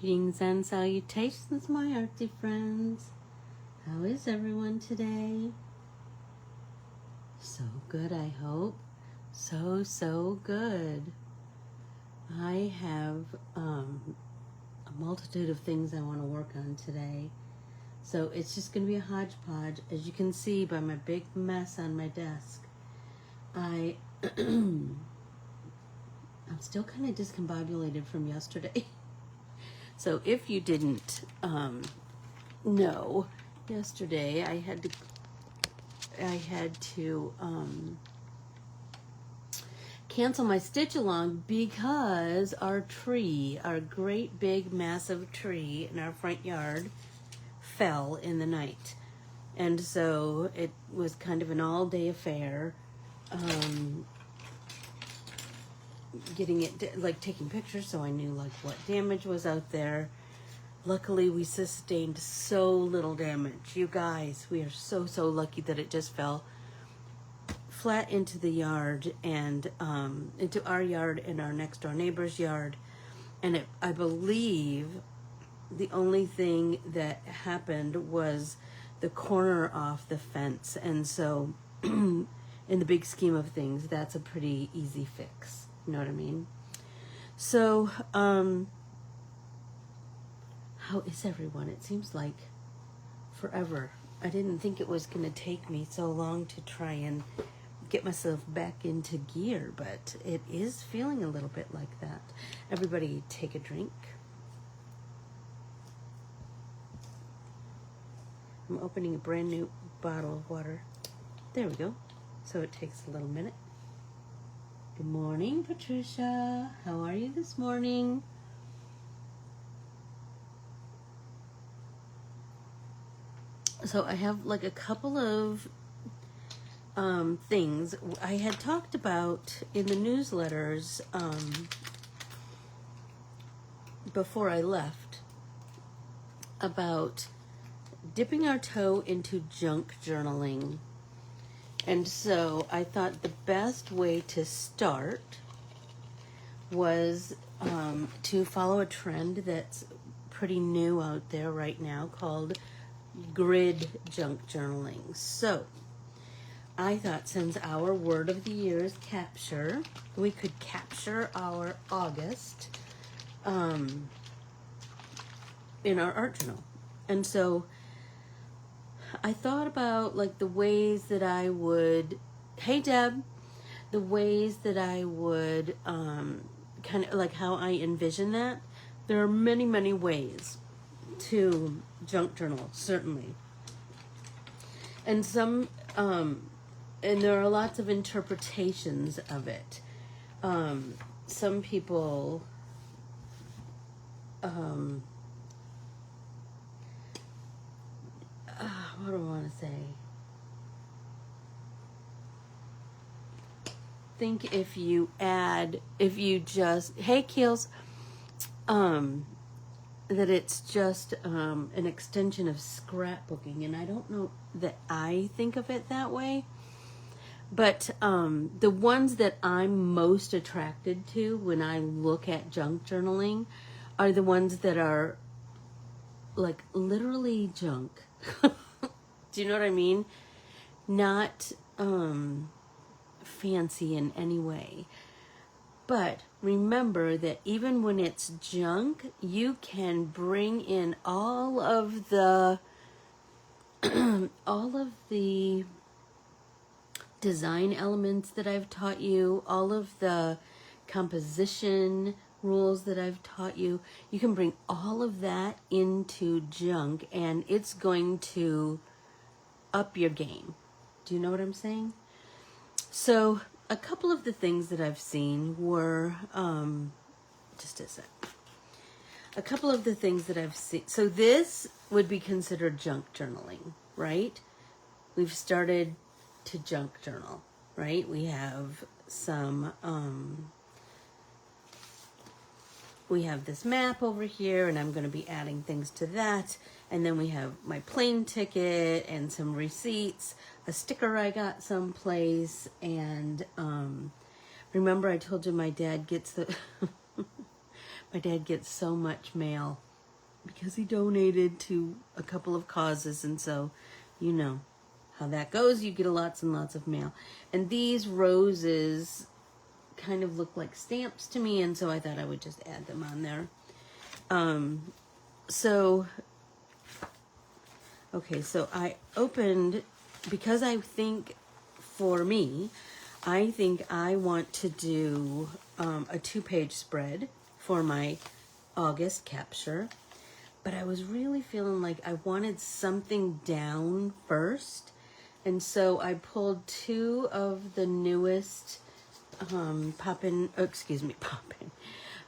Greetings and salutations, my artsy friends. How is everyone today? So good, I hope. So good. I have a multitude of things I want to work on today. So it's just going to be a hodgepodge. As you can see by my big mess on my desk, I'm still kind of discombobulated from yesterday. So if you didn't know, yesterday I had to cancel my stitch along because our tree, our great big massive tree in our front yard, fell in the night. And so it was kind of an all-day affair. Getting it, like taking pictures, so I knew like what damage was out there. Luckily, we sustained so little damage. You guys, we are so lucky that it just fell flat into the yard and into our yard and our next door neighbor's yard. And I believe the only thing that happened was the corner off the fence. And so in the big scheme of things, that's a pretty easy fix. You know what I mean? So, how is everyone? It seems like forever. I didn't think it was going to take me so long to try and get myself back into gear, but it is feeling a little bit like that. Everybody take a drink. I'm opening a brand new bottle of water. There we go. So it takes a little minute. Good morning, Patricia. How are you this morning? So I have like a couple of things I had talked about in the newsletters before I left about dipping our toe into junk journaling. And so I thought the best way to start was to follow a trend that's pretty new out there right now called grid junk journaling. So I thought, since our word of the year is capture, we could capture our August in our art journal. And so I thought about like the ways that I would, hey Deb, the ways that I would kind of like how I envision that. There are many ways to junk journal, certainly. And some, and there are lots of interpretations of it. Some people, what do I want to say? Think if you just, hey Keels, that it's just an extension of scrapbooking. And I don't know that I think of it that way. But the ones that I'm most attracted to when I look at junk journaling are the ones that are like literally junk. Do you know what I mean? Not fancy in any way. But remember that even when it's junk, you can bring in all of the design elements that I've taught you, all of the composition rules that I've taught you. You can bring all of that into junk and it's going to up your game. Do you know what I'm saying? So a couple of the things that I've seen were, just a sec. A couple of the things that I've seen. So this would be considered junk journaling, right? We've started to junk journal, right? We have some, we have this map over here and I'm going to be adding things to that. And then we have my plane ticket and some receipts, a sticker I got someplace. And remember I told you my dad gets my dad gets so much mail because he donated to a couple of causes, and so you know how that goes. You get lots and lots of mail. And these roses kind of look like stamps to me, and so I thought I would just add them on there. So I opened, because I think, for me, I think I want to do a 2-page spread for my August capture. But I was really feeling like I wanted something down first. And so I pulled 2 of the newest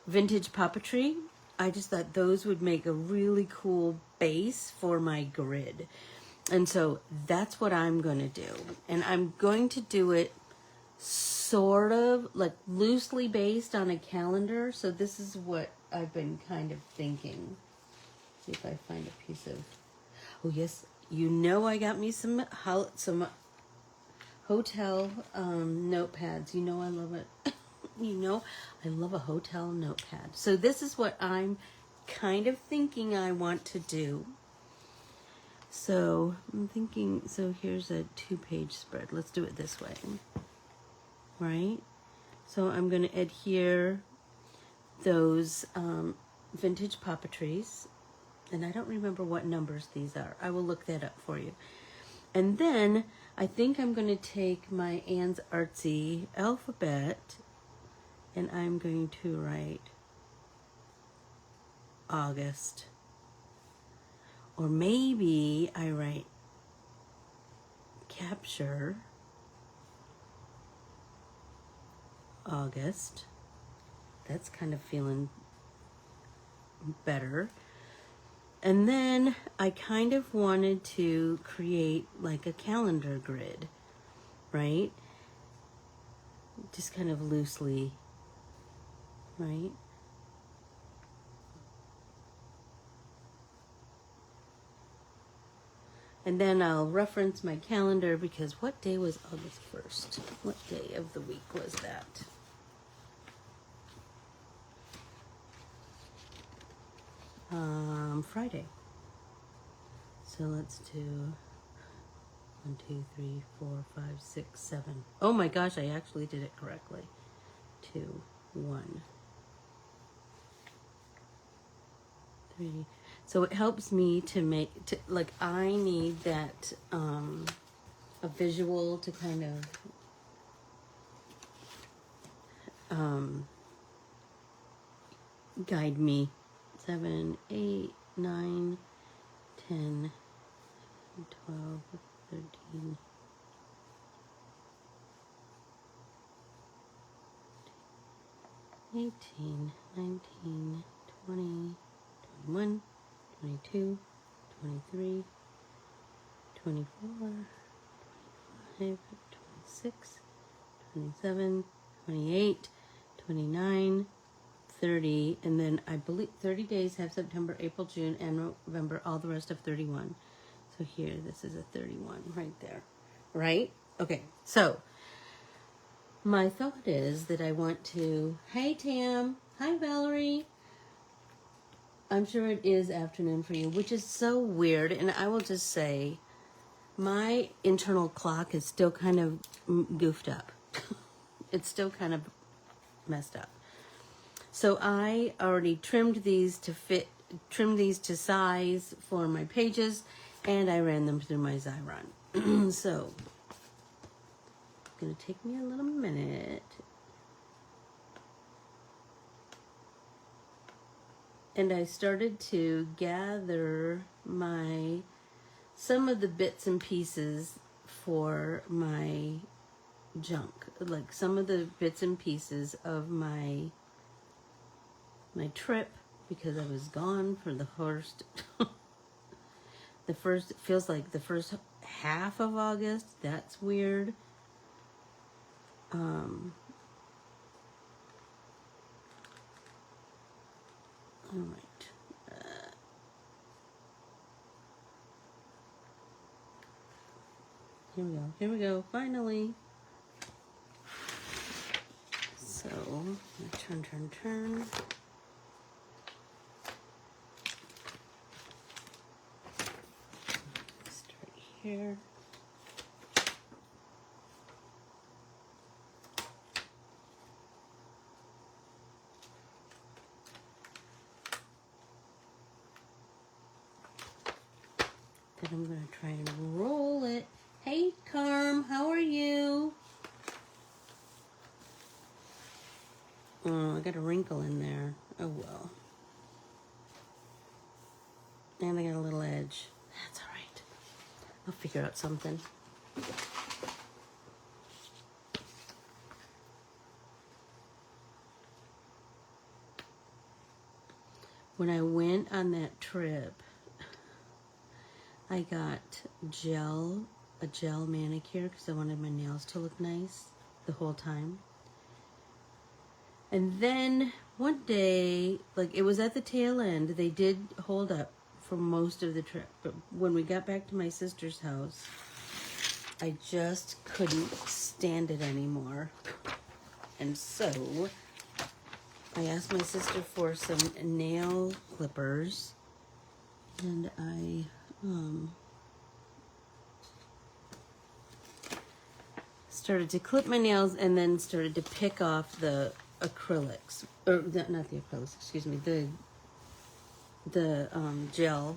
vintage Papeterie. I just thought those would make a really cool base for my grid. And so that's what I'm going to do. And I'm going to do it sort of like loosely based on a calendar. So this is what I've been kind of thinking. See if I find a piece of... Oh, yes. You know I got me some hotel notepads. You know I love it. You know I love a hotel notepad. So this is what I'm kind of thinking I want to do. So I'm thinking, so here's a 2-page spread. Let's do it this way. Right? So I'm going to adhere those vintage Papeteries. And I don't remember what numbers these are. I will look that up for you. And then I think I'm going to take my Anne's Artsy alphabet and I'm going to write August. Or maybe I write capture August. That's kind of feeling better. And then I kind of wanted to create like a calendar grid, right? Just kind of loosely, right? And then I'll reference my calendar because what day was August 1st? What day of the week was that? Friday. So let's do 1, 2, 3, 4, 5, 6, 7. Oh my gosh, I actually did it correctly. 2, 1, 3. So it helps me to make, like I need that, a visual to kind of guide me. 7, 8, 9, 10, 12, 13, 18, 19, 20, 21, 22, 23, 24, 25, 26, 27, 28, 29, 30, and then I believe 30 days have September, April, June, and November, all the rest of 31. So here, this is a 31 right there, right? Okay, so my thought is that I want to, hey Tam, hi Valerie. I'm sure it is afternoon for you, which is so weird, and I will just say, my internal clock is still kind of goofed up. It's still kind of messed up. So I already trimmed these to size for my pages, and I ran them through my Xyron. So it's going to take me a little minute. And I started to gather some of the bits and pieces for my junk, like some of the bits and pieces of my trip, because I was gone for the first it feels like the first half of August. That's weird. All right. Here we go, finally. So, turn. here. Then I'm going to try and roll it. Hey, Carm, how are you? Oh, I got a wrinkle in there. Oh, well. And I got a little edge. That's all right. I'll figure out something. When I went on that trip, I got a gel manicure because I wanted my nails to look nice the whole time. And then one day, like it was at the tail end, they did hold up for most of the trip. But when we got back to my sister's house, I just couldn't stand it anymore. And so I asked my sister for some nail clippers, and I started to clip my nails and then started to pick off the acrylics, or not the acrylics, excuse me, the gel,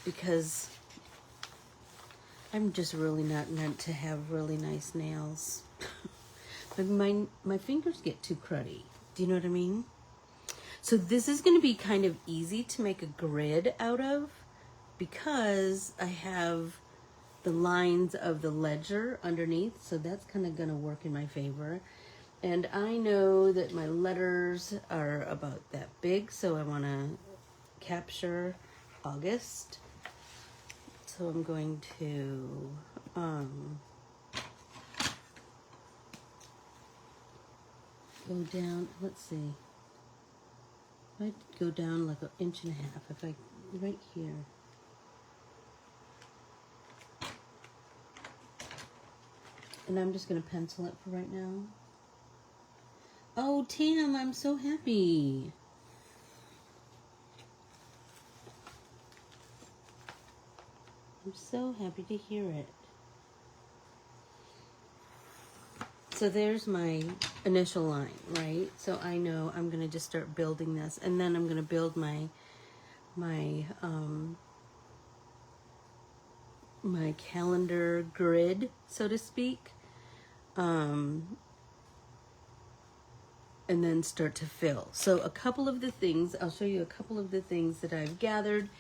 because I'm just really not meant to have really nice nails. my fingers get too cruddy. Do you know what I mean? So this is going to be kind of easy to make a grid out of because I have the lines of the ledger underneath, so that's kind of going to work in my favor. And I know that my letters are about that big, so I want to capture August. So I'm going to go down, let's see. I'd go down like 1.5 inches if I, right here. And I'm just going to pencil it for right now. Oh, Tam, I'm so happy. I'm so happy to hear it. So there's my initial line, right? So I know I'm going to just start building this, and then I'm going to build my calendar grid, so to speak. And then start to fill. So a couple of the things, I'll show you a couple of the things that I've gathered,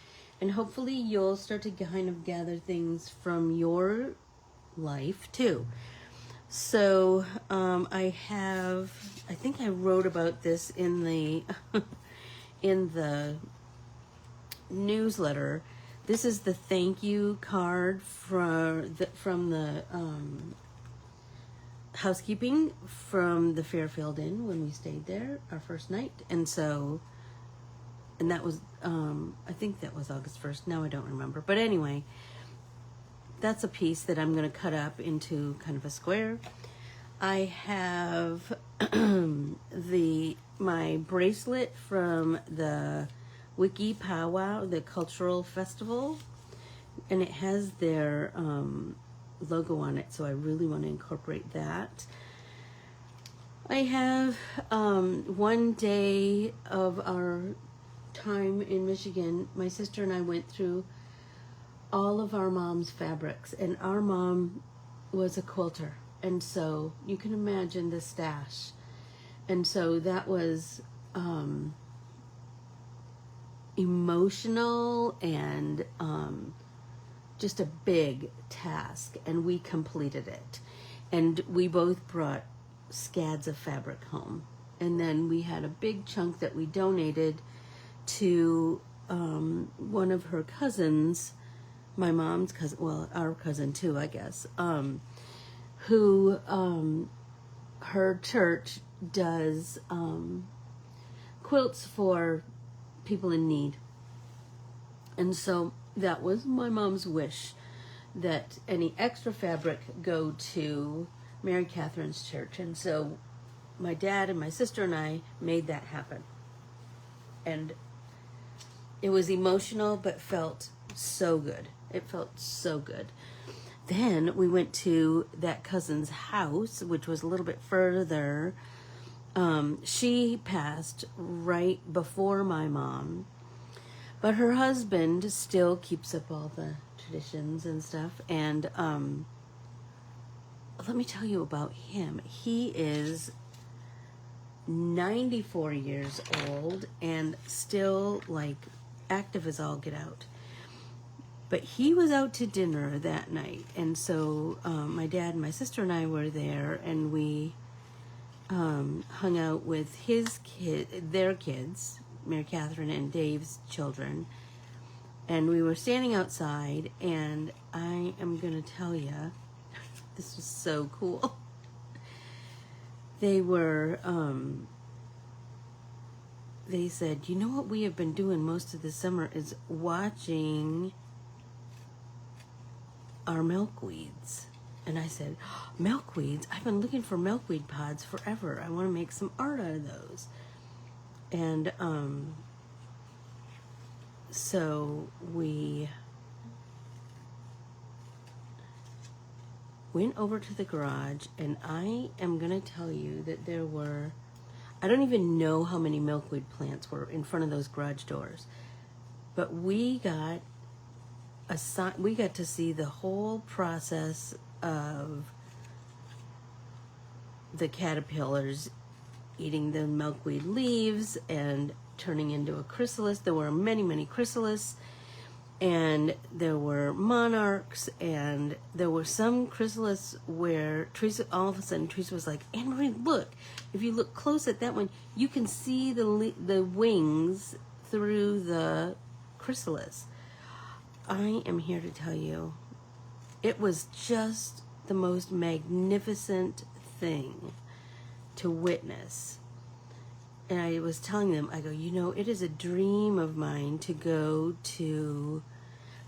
and hopefully you'll start to kind of gather things from your life too. So I think I wrote about this in the in the newsletter. This is the thank you card from the housekeeping from the Fairfield Inn when we stayed there our first night. And that was I think that was August 1st. Now I don't remember, but anyway, that's a piece that I'm going to cut up into kind of a square. I have my bracelet from the Wiki Powwow, the cultural festival, and it has their logo on it, so I really want to incorporate that. I have one day of our time in Michigan, my sister and I went through all of our mom's fabrics, and our mom was a quilter, and so you can imagine the stash. And so that was emotional and just a big task, and we completed it. And we both brought scads of fabric home, and then we had a big chunk that we donated to one of her cousins, my mom's cousin, well, our cousin too, I guess, who her church does quilts for people in need. And so that was my mom's wish, that any extra fabric go to Mary Catherine's church. And so my dad and my sister and I made that happen. And it was emotional, but felt so good. It felt so good. Then we went to that cousin's house, which was a little bit further. She passed right before my mom, but her husband still keeps up all the traditions and stuff. And let me tell you about him. He is 94 years old and still like active as all get out. But he was out to dinner that night, and so my dad and my sister and I were there, and we hung out with their kids, Mary Catherine and Dave's children, and we were standing outside, and I am going to tell you, this was so cool. They were, they said, you know what we have been doing most of the summer is watching our milkweeds. And I said, milkweeds? I've been looking for milkweed pods forever. I want to make some art out of those. And so we went over to the garage, and I am going to tell you that there were, I don't even know how many milkweed plants were in front of those garage doors, but we got to see the whole process of the caterpillars eating the milkweed leaves and turning into a chrysalis. There were many, many chrysalis, and there were monarchs, and there were some chrysalis where Teresa, all of a sudden, Teresa was like, Anne-Marie, look, if you look close at that one, you can see the wings through the chrysalis. I am here to tell you, it was just the most magnificent thing to witness. And I was telling them, I go, you know, it is a dream of mine to go to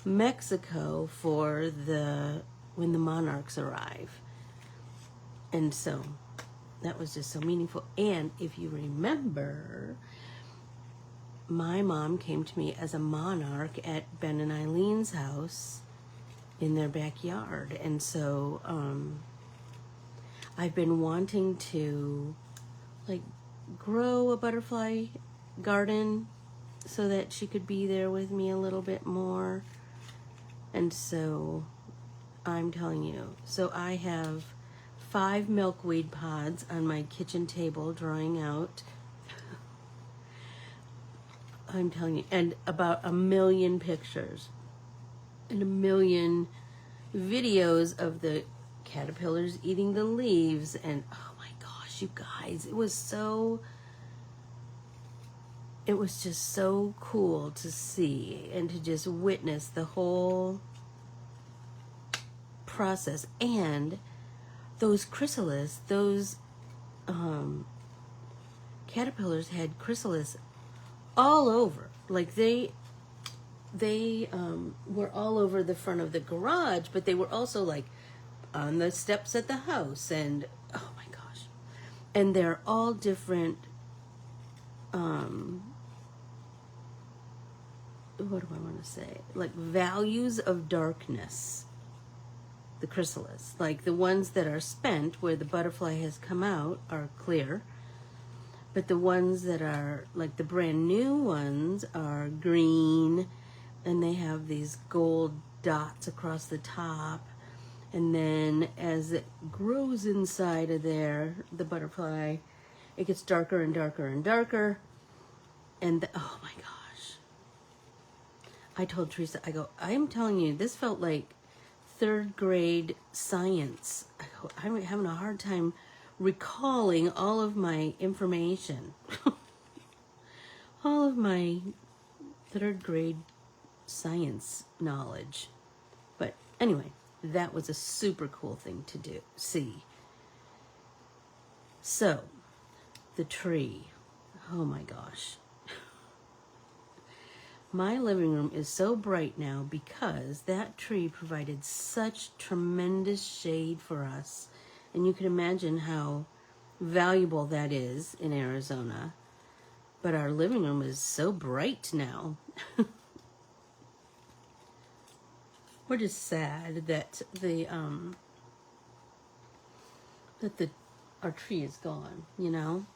Mexico for when the monarchs arrive. And so that was just so meaningful. And if you remember, my mom came to me as a monarch at Ben and Eileen's house in their backyard. And so I've been wanting to like grow a butterfly garden so that she could be there with me a little bit more. And so I'm telling you, so I have 5 milkweed pods on my kitchen table drying out. I'm telling you, and about 1 million pictures and 1 million videos of the caterpillars eating the leaves. And oh my gosh, you guys, it was just so cool to see and to just witness the whole process. And those chrysalis, those caterpillars had chrysalis all over. Like they were all over the front of the garage, but they were also like on the steps at the house. And oh my gosh, and they're all different what do I want to say, like values of darkness. The chrysalis, like the ones that are spent where the butterfly has come out, are clear. But the ones that are, like the brand new ones, are green, and they have these gold dots across the top. And then as it grows inside of there, the butterfly, it gets darker and darker and darker. And oh my gosh. I told Teresa, I go, I am telling you, this felt like 3rd grade science. I go, I'm having a hard time recalling all of my information. All of my 3rd grade science knowledge. But anyway, that was a super cool thing to see. So, the tree. Oh my gosh. My living room is so bright now because that tree provided such tremendous shade for us. And you can imagine how valuable that is in Arizona. But our living room is so bright now. we're just sad that our tree is gone, you know?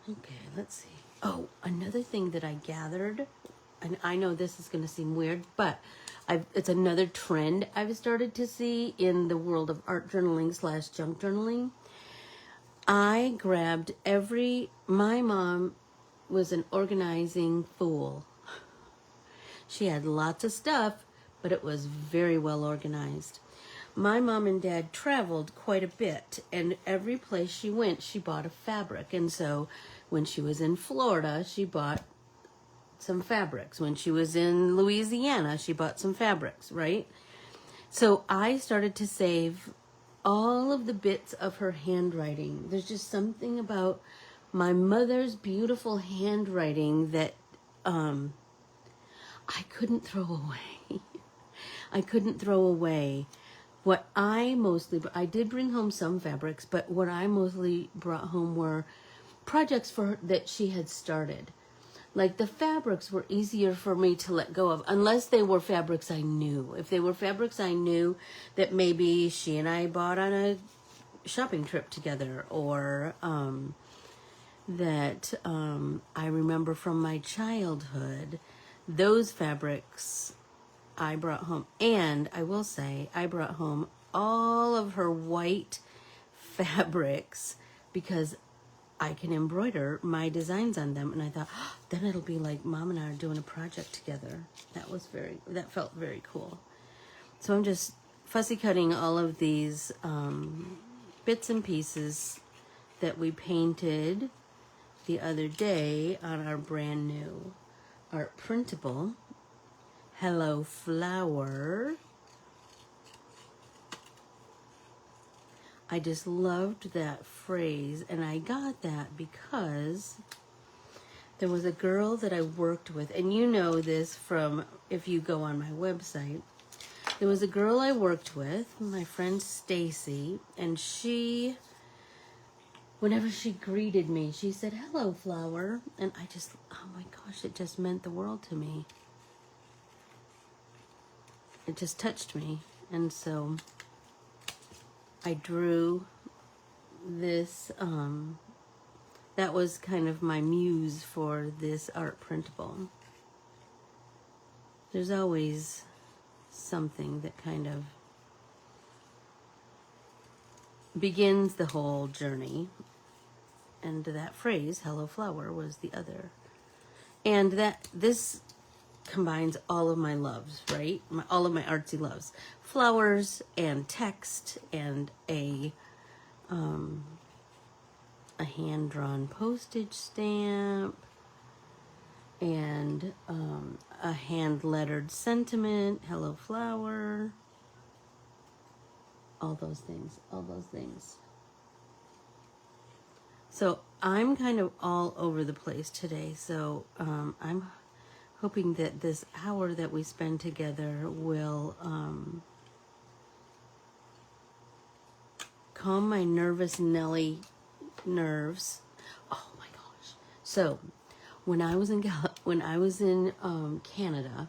Okay, let's see. Oh, another thing that I gathered, and I know this is going to seem weird, but it's another trend I've started to see in the world of art journaling / junk journaling. I grabbed my mom was an organizing fool. She had lots of stuff, but it was very well organized. My mom and dad traveled quite a bit, and every place she went, she bought a fabric. And so when she was in Florida, she bought some fabrics. When she was in Louisiana, she bought some fabrics, right? So I started to save all of the bits of her handwriting. There's just something about my mother's beautiful handwriting that I couldn't throw away. I couldn't throw away. I did bring home some fabrics, but what I mostly brought home were projects for her that she had started. Like the fabrics were easier for me to let go of, unless they were fabrics I knew. If they were fabrics I knew that maybe she and I bought on a shopping trip together, or that I remember from my childhood, those fabrics I brought home. And I will say, I brought home all of her white fabrics because I can embroider my designs on them. And I thought, oh, then it'll be like Mom and I are doing a project together. That felt very cool. So I'm just fussy cutting all of these bits and pieces that we painted the other day on our brand new art printable. Hello Flower. I just loved that phrase, and I got that because there was a girl that I worked with, and you know this from if you go on my website. There was a girl I worked with, my friend Stacy, and whenever she greeted me, she said, "Hello, Flower," and oh my gosh, it just meant the world to me. It just touched me, and so I drew this, that was kind of my muse for this art printable. There's always something that kind of begins the whole journey, and that phrase, "Hello Flower," was the other. And this combines all of my loves, right? All of my artsy loves. Flowers and text and a hand-drawn postage stamp and a hand-lettered sentiment, "Hello Flower." All those things. So I'm kind of all over the place today. So I'm hoping that this hour that we spend together will calm my nervous Nelly nerves. Oh my gosh! So when I was in Canada,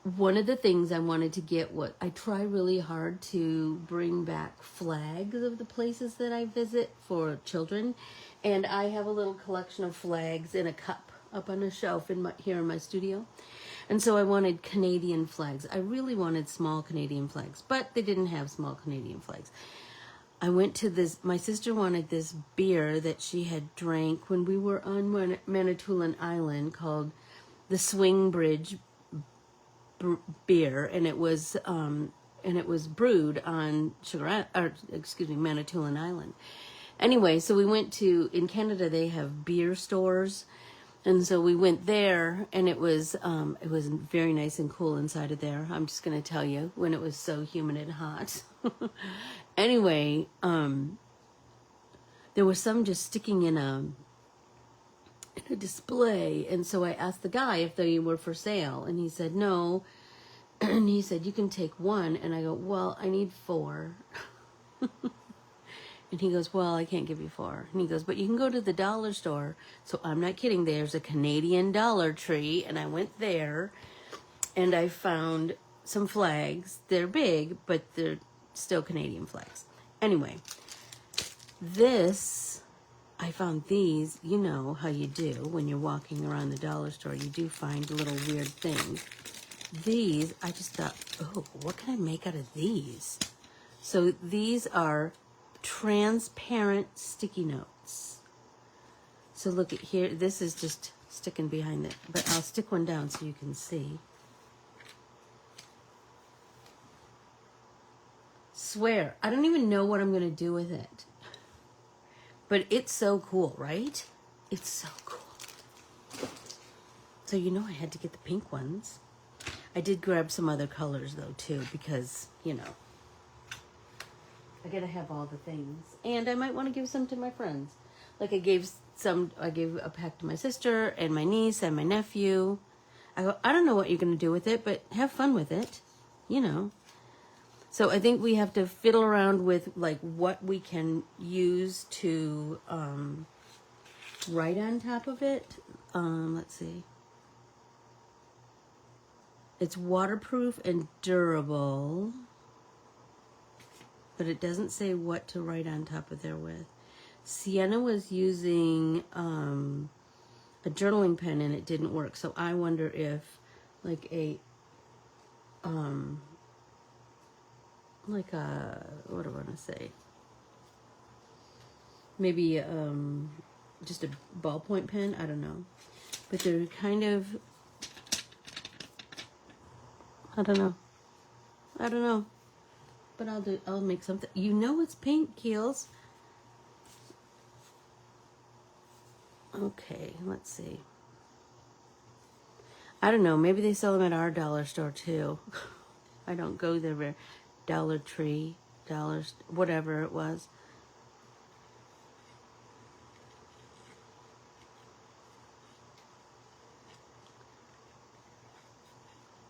one of the things I wanted to get, I try really hard to bring back flags of the places that I visit for children, and I have a little collection of flags in a cup up on a shelf here in my studio. And so I wanted Canadian flags. I really wanted small Canadian flags, but they didn't have small Canadian flags. I went to my sister wanted this beer that she had drank when we were on Manitoulin Island called the Swing Bridge beer, and it was brewed on Manitoulin Island. Anyway, so we went in Canada they have beer stores, and so we went there, and it was very nice and cool inside of there. I'm just going to tell you, when it was so humid and hot. Anyway, there was some just sticking in a display, and so I asked the guy if they were for sale, and he said no, and he said, "You can take one," and I go, "Well, I need 4." And he goes, "Well, I can't give you 4." And he goes, "But you can go to the dollar store." So I'm not kidding. There's a Canadian Dollar Tree, and I went there, and I found some flags. They're big, but they're still Canadian flags. Anyway, I found these. You know how you do when you're walking around the dollar store. You do find little weird things. These, I just thought, oh, what can I make out of these? So these are transparent sticky notes. So look at here. This is just sticking behind it, but I'll stick one down so you can see. Swear, I don't even know what I'm going to do with it. But it's so cool, right? It's so cool. So you know I had to get the pink ones. I did grab some other colors though too, because, you know, I gotta have all the things. And I might want to give some to my friends. Like I gave a pack to my sister and my niece and my nephew. I don't know what you're gonna do with it, but have fun with it, you know. So I think we have to fiddle around with like what we can use to write on top of it. Let's see. It's waterproof and durable, but it doesn't say what to write on top of there with. Sienna was using a journaling pen and it didn't work. So I wonder if like a what do I want to say? Maybe just a ballpoint pen. I don't know, but they're kind of. I don't know, but I'll make something. You know it's pink, Keels. Okay, let's see. I don't know. Maybe they sell them at our dollar store too. I don't go there very. Dollar Tree, whatever it was.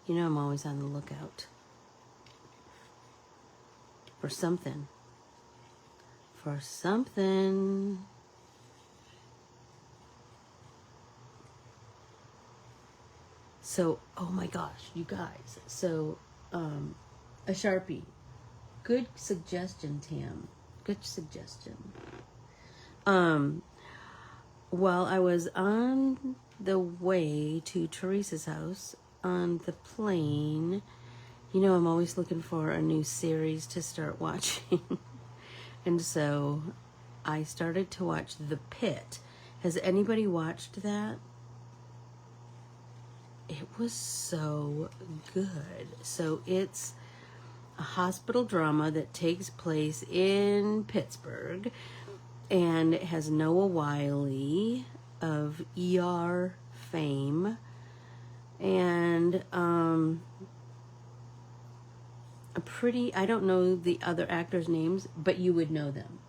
You know I'm always on the lookout for something. So, oh my gosh, you guys. So, a Sharpie. Good suggestion, Tam. Good suggestion. While I was on the way to Teresa's house on the plane, you know I'm always looking for a new series to start watching. And so I started to watch The Pit. Has anybody watched that? It was so good. So it's a hospital drama that takes place in Pittsburgh, and it has Noah Wyle of ER fame, and I don't know the other actors' names, but you would know them.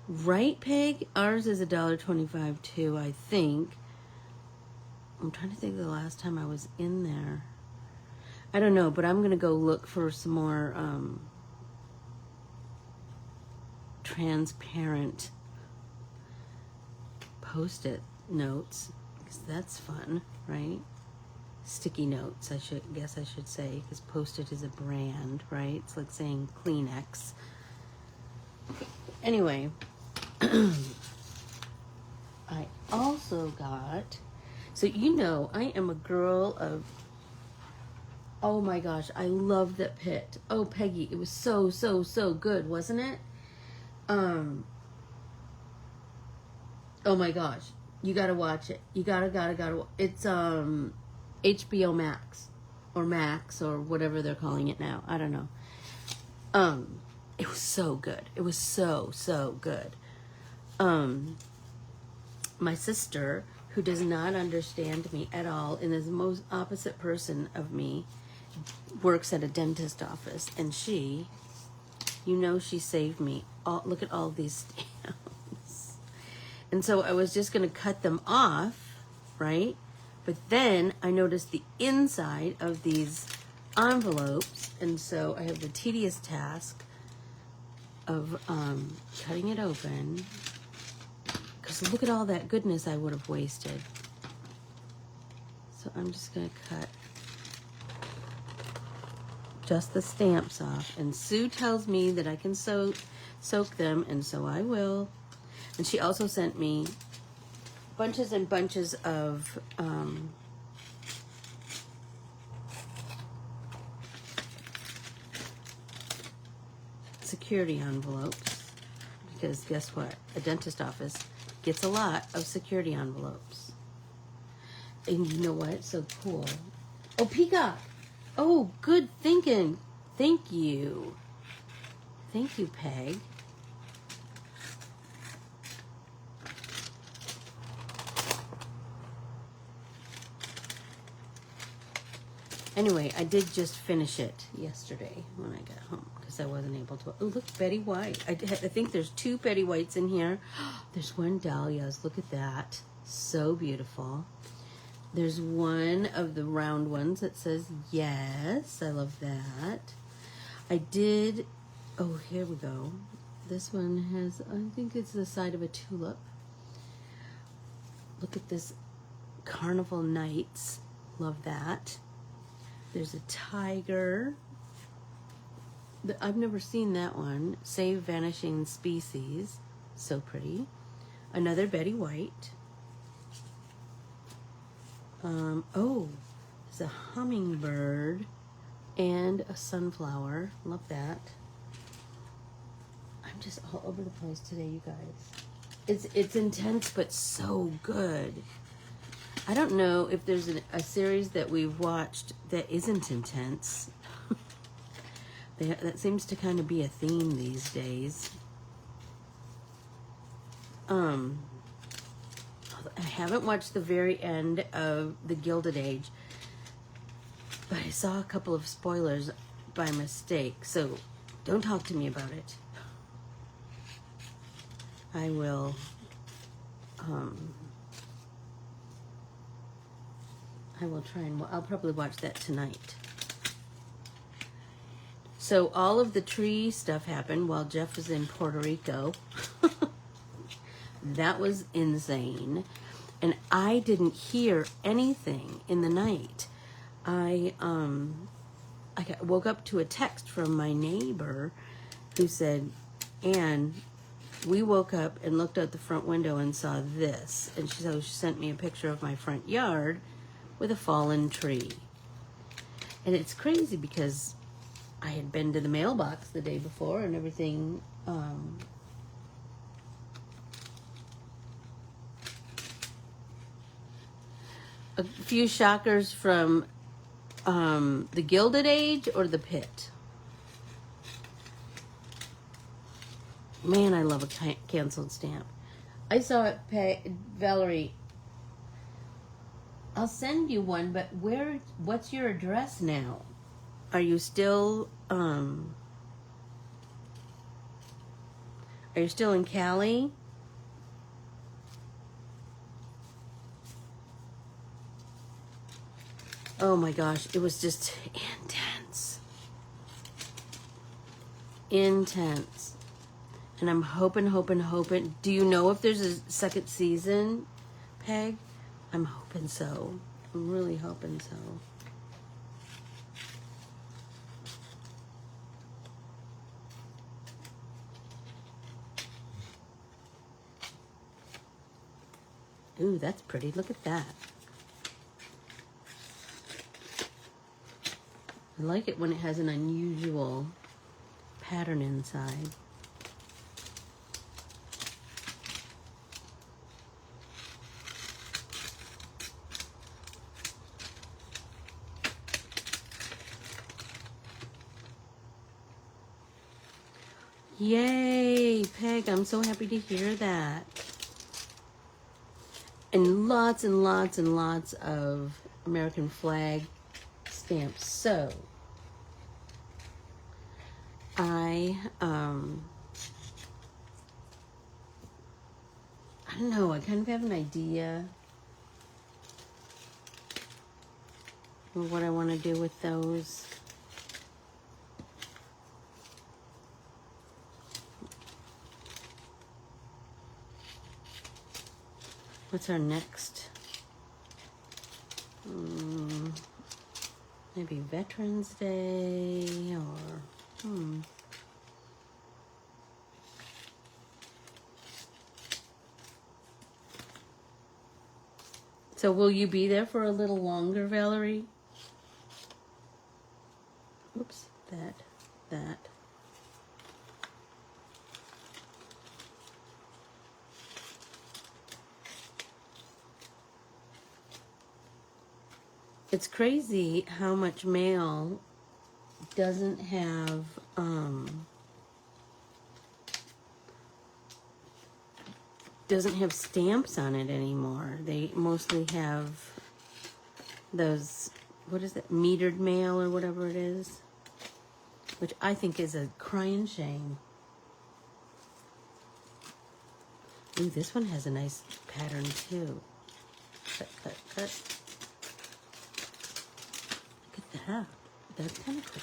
Right, Peg? Ours is $1.25 too, I think. I'm trying to think of the last time I was in there. I don't know, but I'm going to go look for some more transparent Post-it notes, because that's fun, right? Sticky notes, I should say, because Post-it is a brand, right? It's like saying Kleenex. Anyway, I also got... So, you know, I am a girl of, oh my gosh, I love that Pit. Oh, Peggy, it was so, so, so good, wasn't it? Oh my gosh, you gotta watch it. You gotta. It's, HBO Max, or whatever they're calling it now. I don't know. It was so good. It was so, so good. My sister, who does not understand me at all and is the most opposite person of me, works at a dentist office, and she, you know, she saved me. Look at all these stamps. And so I was just going to cut them off, right? But then I noticed the inside of these envelopes, and so I have the tedious task of cutting it open. Because look at all that goodness I would have wasted. I'm just going to cut just the stamps off. And Sue tells me that I can soak them, and so I will. And she also sent me bunches and bunches of security envelopes, because guess what? A dentist office gets a lot of security envelopes. And you know what? So cool. Oh, Peacock. Oh, good thinking. Thank you. Thank you, Peg. Anyway, I did just finish it yesterday when I got home because I wasn't able to. Oh, look, Betty White. I think there's 2 Betty Whites in here. There's 1 Dahlia's. Look at that. So beautiful. There's one of the round ones that says yes. I love that. I did. Oh, here we go. This one has, I think it's the side of a tulip. Look at this. Carnival Nights. Love that. There's a tiger. I've never seen that one. Save Vanishing Species. So pretty. Another Betty White. Oh, there's a hummingbird and a sunflower. Love that. I'm just all over the place today, you guys. It's intense, but so good. I don't know if there's a series that we've watched that isn't intense. That seems to kind of be a theme these days. I haven't watched the very end of The Gilded Age, but I saw a couple of spoilers by mistake, so don't talk to me about it. I will try and I'll probably watch that tonight. So all of the tree stuff happened while Jeff was in Puerto Rico. That was insane. And I didn't hear anything in the night. I woke up to a text from my neighbor who said, Anne, we woke up and looked out the front window and saw this. And she sent me a picture of my front yard with a fallen tree. And it's crazy because I had been to the mailbox the day before and everything. A few shockers from the Gilded Age or the Pit. Man, I love a canceled stamp. I saw it, Valerie. I'll send you one, but what's your address now? Are you still in Cali? Oh my gosh, it was just intense. Intense. And I'm hoping. Do you know if there's a second season, Peg? I'm hoping so. I'm really hoping so. Ooh, that's pretty. Look at that. I like it when it has an unusual pattern inside. Yay, Peg, I'm so happy to hear that. And lots of American flag stamps. So I don't know, I kind of have an idea of what I want to do with those. What's our next? Maybe Veterans Day or, So will you be there for a little longer, Valerie? Oops, that. It's crazy how much mail doesn't have, stamps on it anymore. They mostly have those, what is it, metered mail or whatever it is, which I think is a crying shame. Ooh, this one has a nice pattern too. Cut, cut, cut. Look at that. That's kind of cool.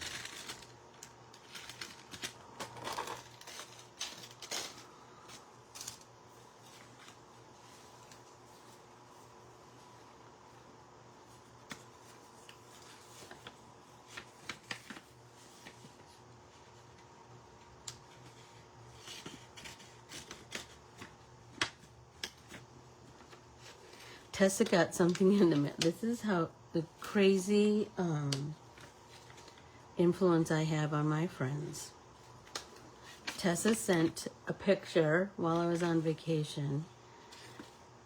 Tessa got something in the mail. This is how the crazy influence I have on my friends. Tessa sent a picture while I was on vacation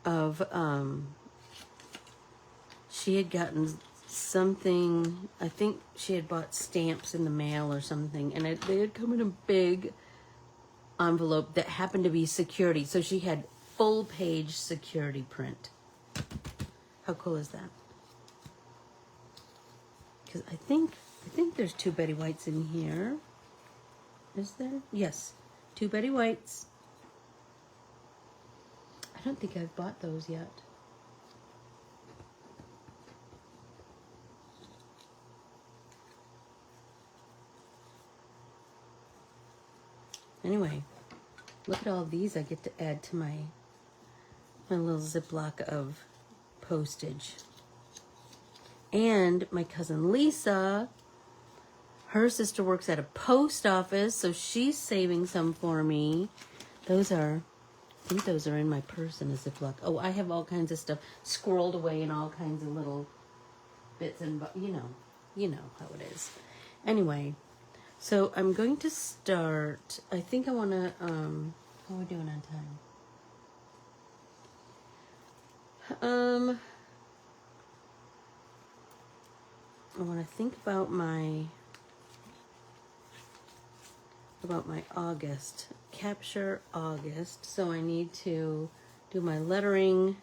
of she had gotten something. I think she had bought stamps in the mail or something, and they had come in a big envelope that happened to be security. So she had full page security print. How cool is that? Because I think there's 2 Betty Whites in here. Is there? Yes, 2 Betty Whites. I don't think I've bought those yet. Anyway, look at all these I get to add to my little Ziploc of postage. And my cousin Lisa, her sister works at a post office, so she's saving some for me. I think those are in my purse in a Ziploc. Oh, I have all kinds of stuff squirreled away in all kinds of little bits and, you know how it is. Anyway, so I'm going to start. I think I want to, how are we doing on time? I want to think about my August, capture August. So I need to do my lettering.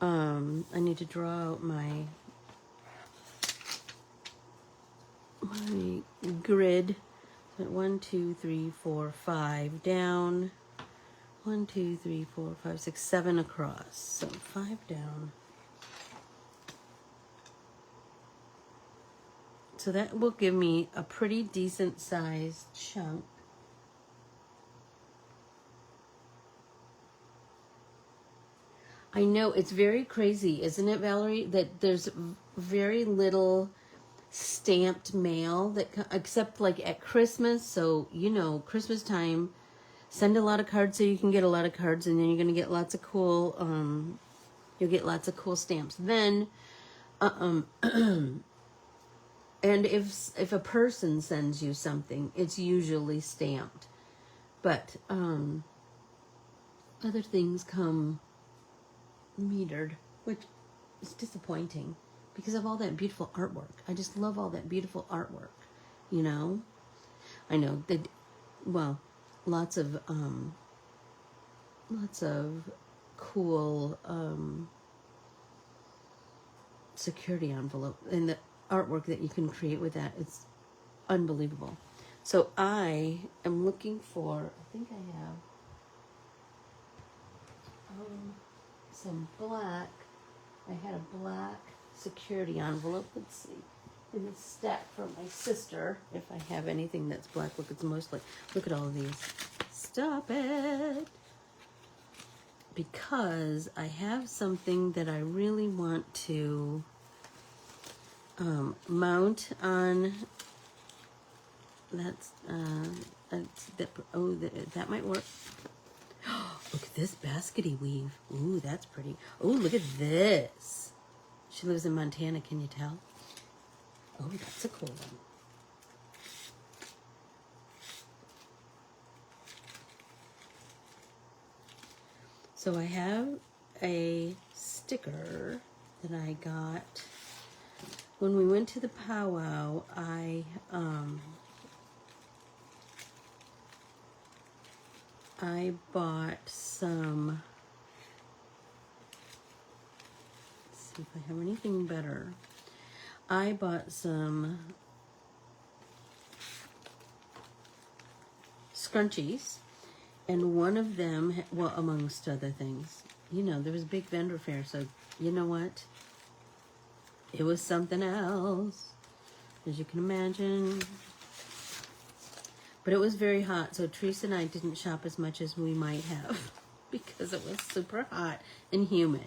I need to draw out my grid. 1, 2, 3, 4, 5 down. 1, 2, 3, 4, 5, 6, 7 across. So 5 down. So that will give me a pretty decent sized chunk. I know, it's very crazy, isn't it, Valerie, that there's very little stamped mail that except like at Christmas. So, Christmas time, send a lot of cards so you can get a lot of cards, and then you're going to get lots of cool you'll get lots of cool stamps. Then and if a person sends you something, it's usually stamped. But other things come metered, which is disappointing because of all that beautiful artwork. I just love all that beautiful artwork, I know that, well, lots of cool security envelope, and the artwork that you can create with that, it's unbelievable. So I am looking for, I think I have some black. I had a black security envelope. Let's see. In the stack from my sister, if I have anything that's black. Look, it's mostly, look at all of these. Stop it. Because I have something that I really want to mount on. That might work. Look at this baskety weave. Ooh, that's pretty. Ooh, look at this. She lives in Montana, can you tell? Oh, that's a cool one. So I have a sticker that I got when we went to the powwow. I bought some. Let's see if I have anything better. I bought some scrunchies, and one of them, well, amongst other things, you know, there was a big vendor fair, so you know what? It was something else, as you can imagine. But it was very hot, so Teresa and I didn't shop as much as we might have because it was super hot and humid.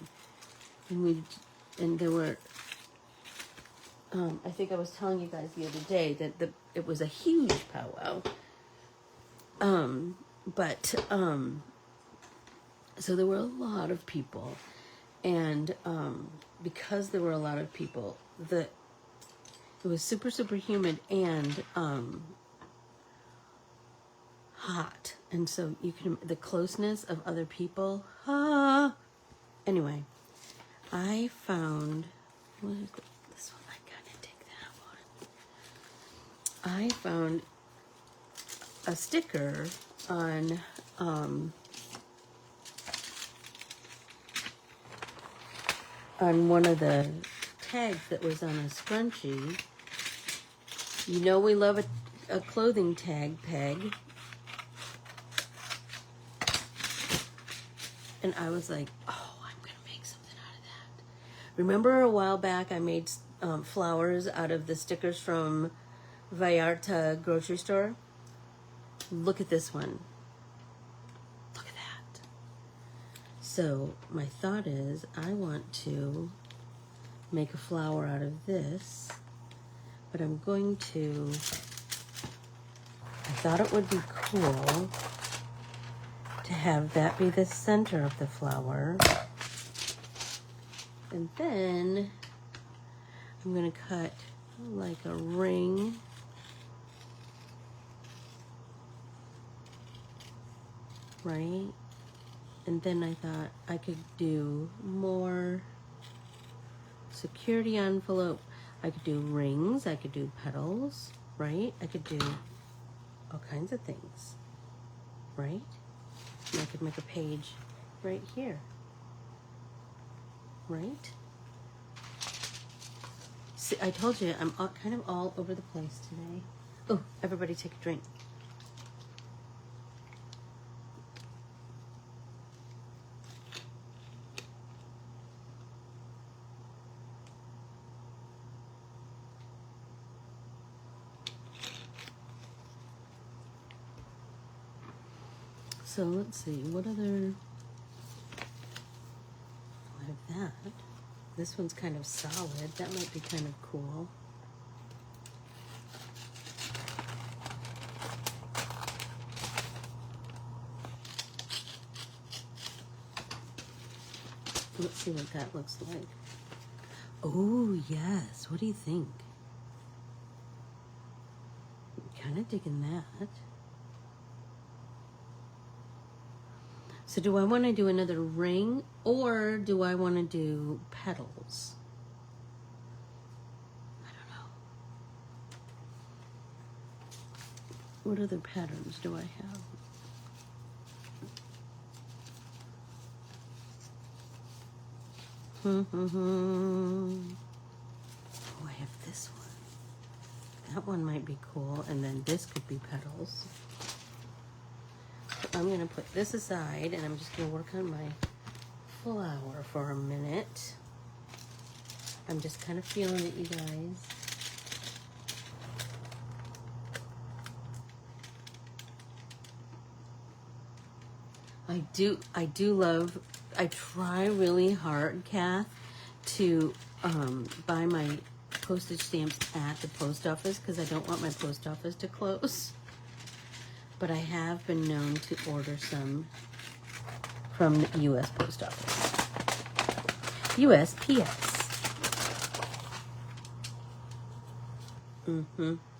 And there were, I think I was telling you guys the other day that it was a huge powwow. So there were a lot of people, and because there were a lot of people, it was super, super humid and hot, and so you can, the closeness of other people. Anyway, I found, what is this one? I gotta take that one. I found a sticker on one of the tags that was on a scrunchie. You know we love a clothing tag peg. And I was like, oh, I'm going to make something out of that. Remember a while back I made flowers out of the stickers from Vallarta grocery store? Look at this one. Look at that. So my thought is I want to make a flower out of this, but I'm going to, I thought it would be cool to have that be the center of the flower. And then I'm going to cut like a ring. Right? And then I thought I could do more security envelope. I could do rings, I could do petals, right? I could do all kinds of things, right? And I could make a page right here, right? See, I told you I'm kind of all over the place today. Oh, everybody take a drink. So let's see, what other, I have that. This one's kind of solid. That might be kind of cool. Let's see what that looks like. Oh, yes. What do you think? I'm kind of digging that. So do I want to do another ring, or do I want to do petals? I don't know. What other patterns do I have? Oh, I have this one. That one might be cool, and then this could be petals. I'm going to put this aside, and I'm just going to work on my flower for a minute. I'm just kind of feeling it, you guys. I do love, I try really hard, Kath, to buy my postage stamps at the post office because I don't want my post office to close. But I have been known to order some from the U.S. Post Office. USPS.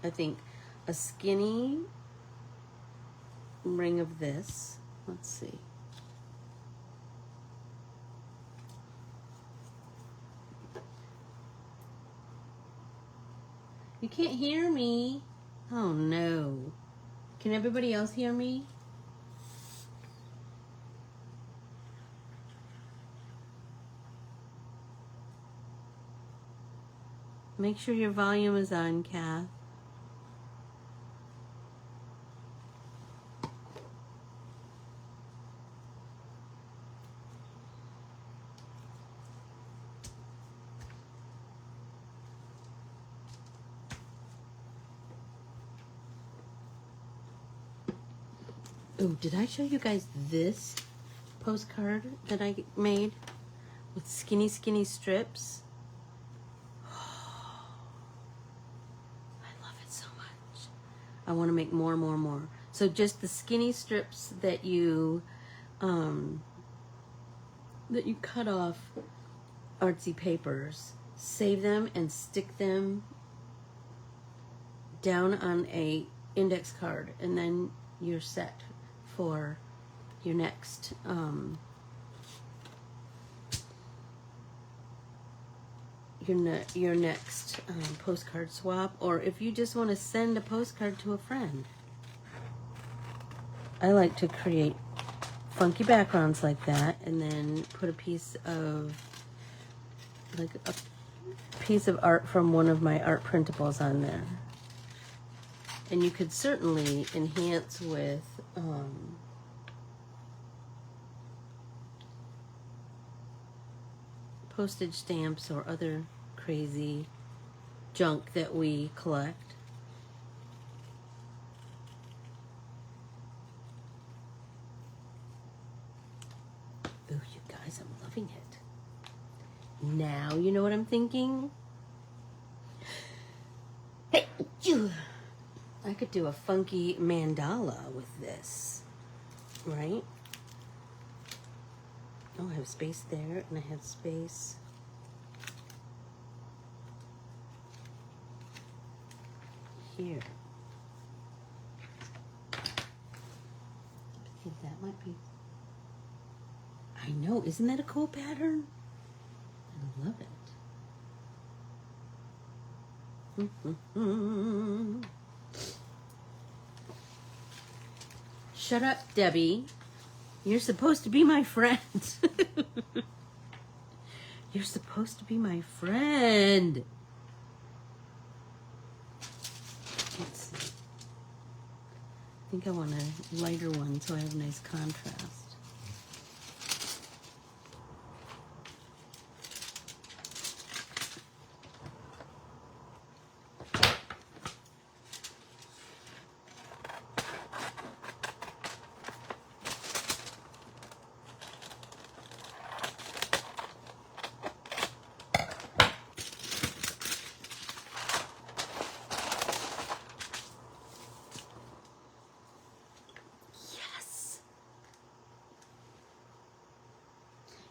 I think a skinny ring of this. Let's see. You can't hear me. Oh no. Can everybody else hear me? Make sure your volume is on, Kath. Oh, did I show you guys this postcard that I made with skinny strips? Oh, I love it so much. I want to make more. So just the skinny strips that you cut off artsy papers, save them and stick them down on a index card, and then you're set for your next your next postcard swap, or if you just want to send a postcard to a friend. I like to create funky backgrounds like that and then put a piece of art from one of my art printables on there. And you could certainly enhance with postage stamps or other crazy junk that we collect. Oh, you guys, I'm loving it. Now you know what I'm thinking? Hey, you. I could do a funky mandala with this, right? Oh, I have space there, and I have space here. I think that might be... I know, isn't that a cool pattern? I love it. Shut up, Debbie. You're supposed to be my friend. You're supposed to be my friend. Let's see. I think I want a lighter one so I have nice contrast.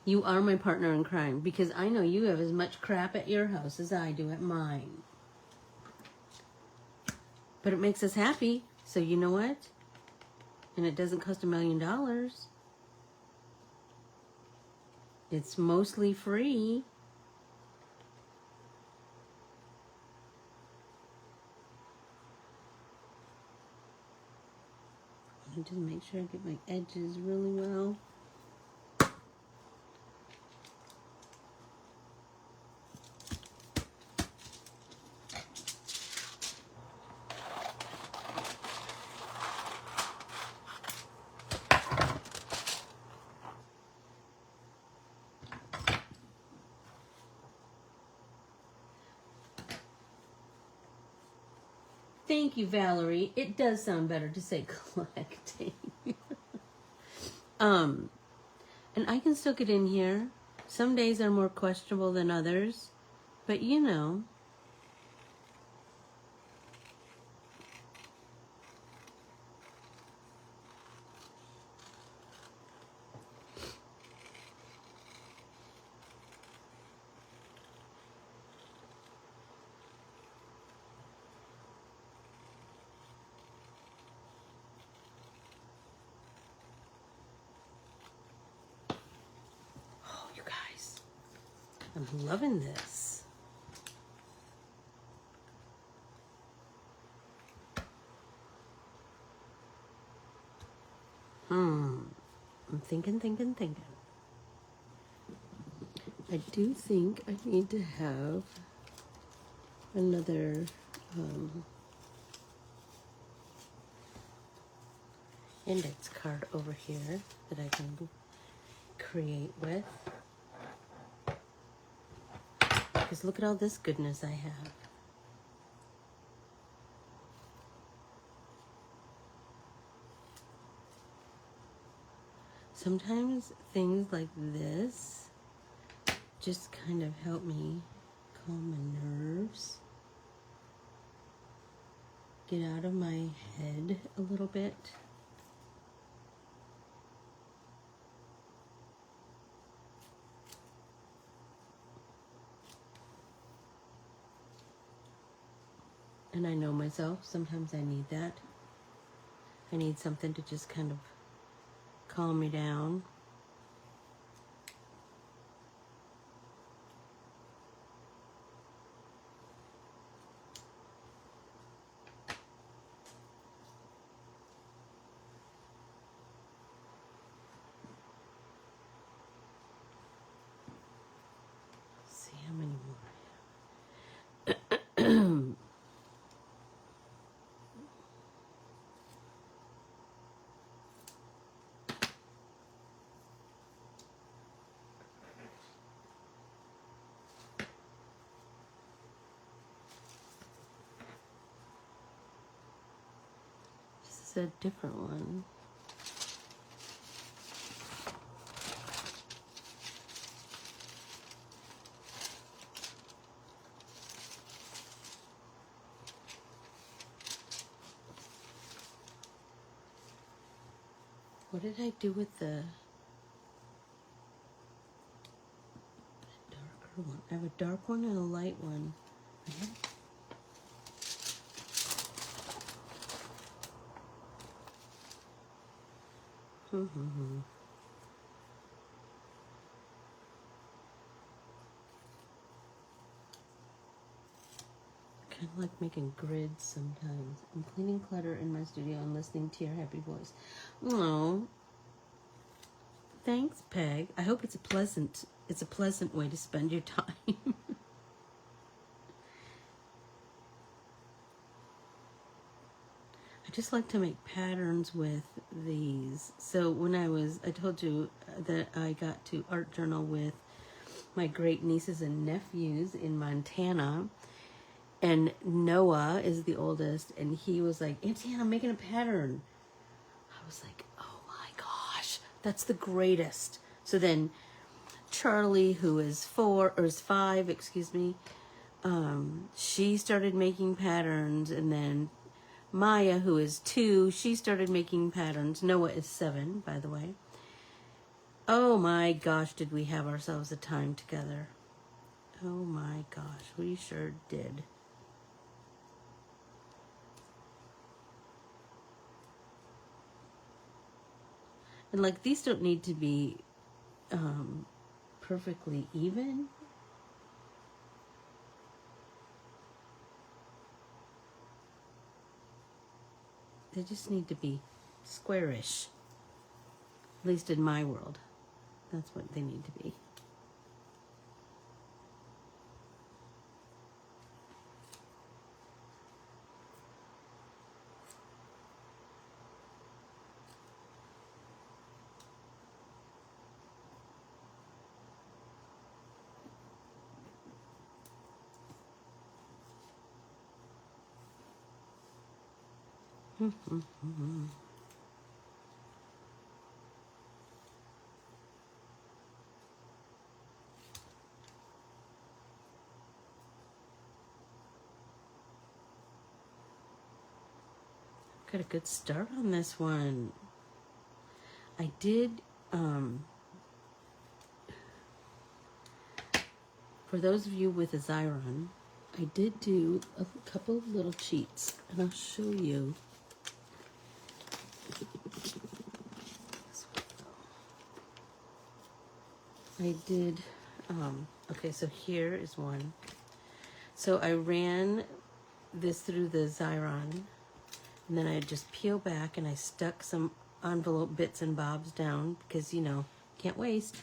You are my partner in crime because I know you have as much crap at your house as I do at mine. But it makes us happy, so you know what? And it doesn't cost $1 million. It's mostly free. I just make sure I get my edges really well. Thank you, Valerie. It does sound better to say collecting. And I can still get in here. Some days are more questionable than others, but you know, I'm loving this. I'm thinking. I do think I need to have another index card over here that I can create with. Because look at all this goodness I have. Sometimes things like this just kind of help me calm my nerves, get out of my head a little bit. And I know myself, sometimes I need that. I need something to just kind of calm me down. Let's see how many more I have. This is a different one. What did I do with the darker one? I have a dark one and a light one. Kind of like making grids sometimes. I'm cleaning clutter in my studio and listening to your happy voice. Oh, thanks, Peg. I hope it's a pleasant way to spend your time. I just like to make patterns with these. So when I told you that I got to art journal with my great nieces and nephews in Montana. And Noah is the oldest, and he was like, Auntie Ann, I'm making a pattern. I was like, oh my gosh, that's the greatest. So then Charlie, who is 5, she started making patterns, and then Maya, who is 2, she started making patterns. Noah is 7, by the way. Oh my gosh, did we have ourselves a time together. Oh my gosh, we sure did. And like, these don't need to be perfectly even. They just need to be squarish. At least in my world. That's what they need to be. Got a good start on this one. I did, for those of you with a Xyron, I did do a couple of little cheats, and I'll show you. I did Okay, so here is one. So I ran this through the Xyron, and then I just peel back and I stuck some envelope bits and bobs down because, you know, can't waste.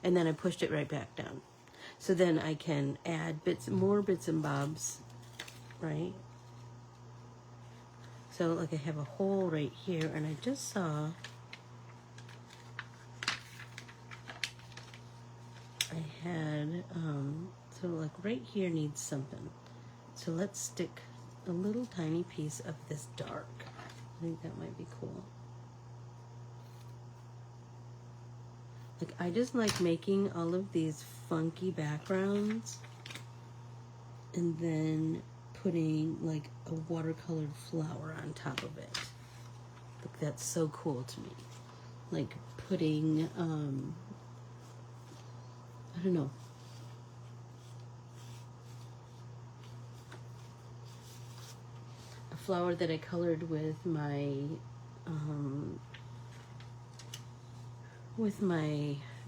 And then I pushed it right back down. So then I can add more bits and bobs, right? So like I have a hole right here, and I just saw I had, so like right here needs something. So let's stick a little tiny piece of this dark. I think that might be cool. Like I just like making all of these funky backgrounds and then putting like a watercolored flower on top of it. Like that's so cool to me. Like putting, I don't know. A flower that I colored with my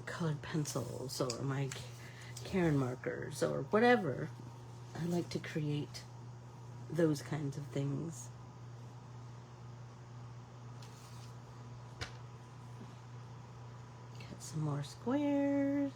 colored pencils or my Karen markers or whatever. I like to create those kinds of things. Got some more squares.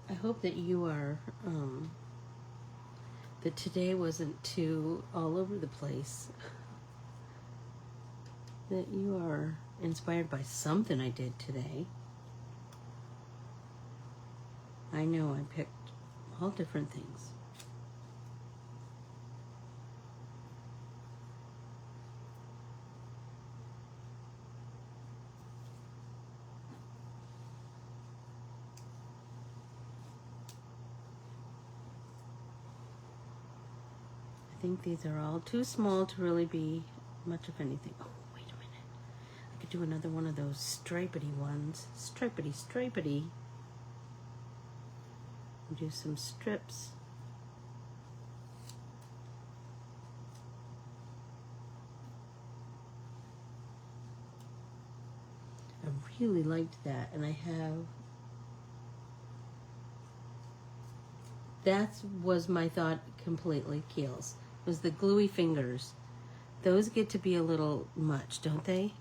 I hope that you are, that today wasn't too all over the place. That you are inspired by something I did today. I know I picked all different things. I think these are all too small to really be much of anything. Oh, wait a minute. I could do another one of those stripedy ones. Stripedy. Do some strips. I really liked that, and I have. That was my thought completely, Keels. Was the gluey fingers. Those get to be a little much, don't they?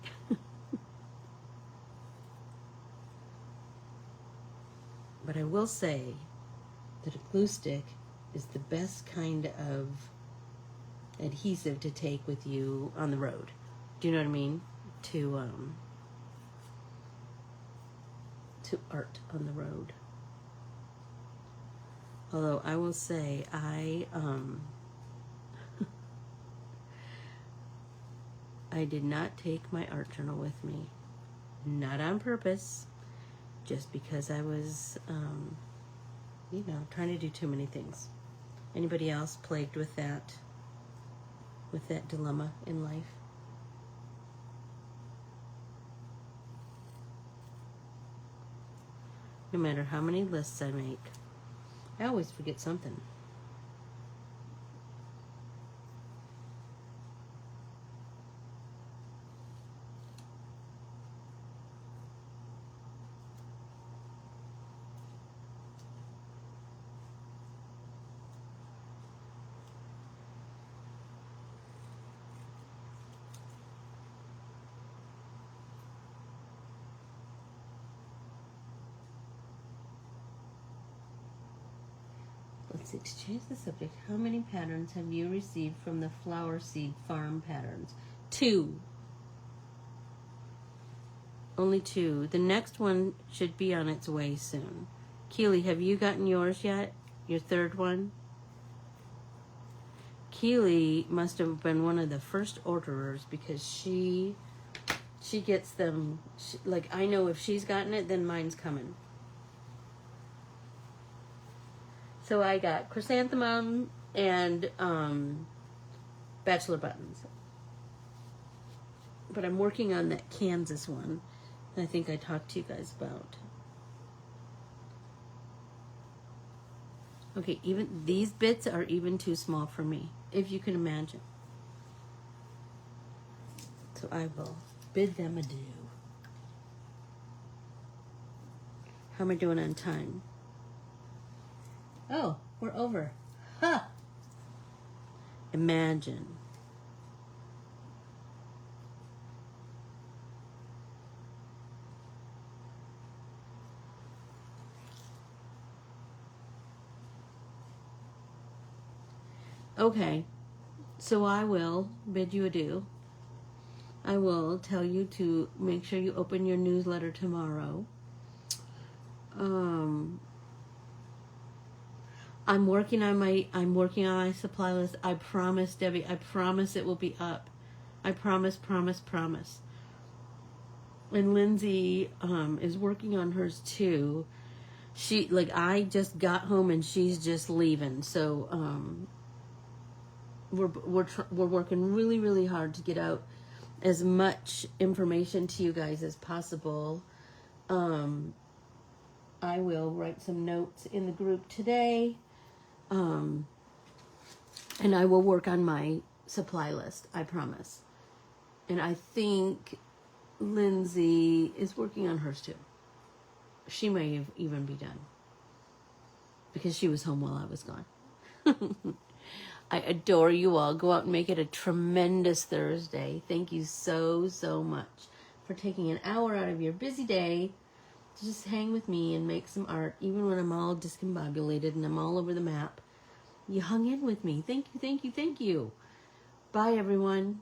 But I will say that a glue stick is the best kind of adhesive to take with you on the road. Do you know what I mean? To art on the road. Although I will say I did not take my art journal with me. Not on purpose. Just because I was, you know, trying to do too many things. Anybody else plagued with that dilemma in life? No matter how many lists I make, I always forget something. Let's exchange the subject. How many patterns have you received from the Flower Seed Farm patterns? 2. Only 2. The next one should be on its way soon. Keely, have you gotten yours yet? Your third one? Keely must have been one of the first orderers because she She gets them, like, I know if she's gotten it, then mine's coming. So I got chrysanthemum and bachelor buttons. But I'm working on that Kansas one that I think I talked to you guys about. Okay, even these bits are even too small for me, if you can imagine. So I will bid them adieu. How am I doing on time? Oh, we're over. Ha! Imagine. Okay, so I will bid you adieu. I will tell you to make sure you open your newsletter tomorrow. I'm working on my supply list. I promise, Debbie, I promise it will be up. I promise. And Lindsay is working on hers too. I just got home and she's just leaving. So we're working really hard to get out as much information to you guys as possible. I will write some notes in the group today. And I will work on my supply list, I promise. And I think Lindsay is working on hers too. She may have even be done because she was home while I was gone. I adore you all. Go out and make it a tremendous Thursday. Thank you so much for taking an hour out of your busy day to just hang with me and make some art, even when I'm all discombobulated and I'm all over the map. You hung in with me. Thank you. Bye, everyone.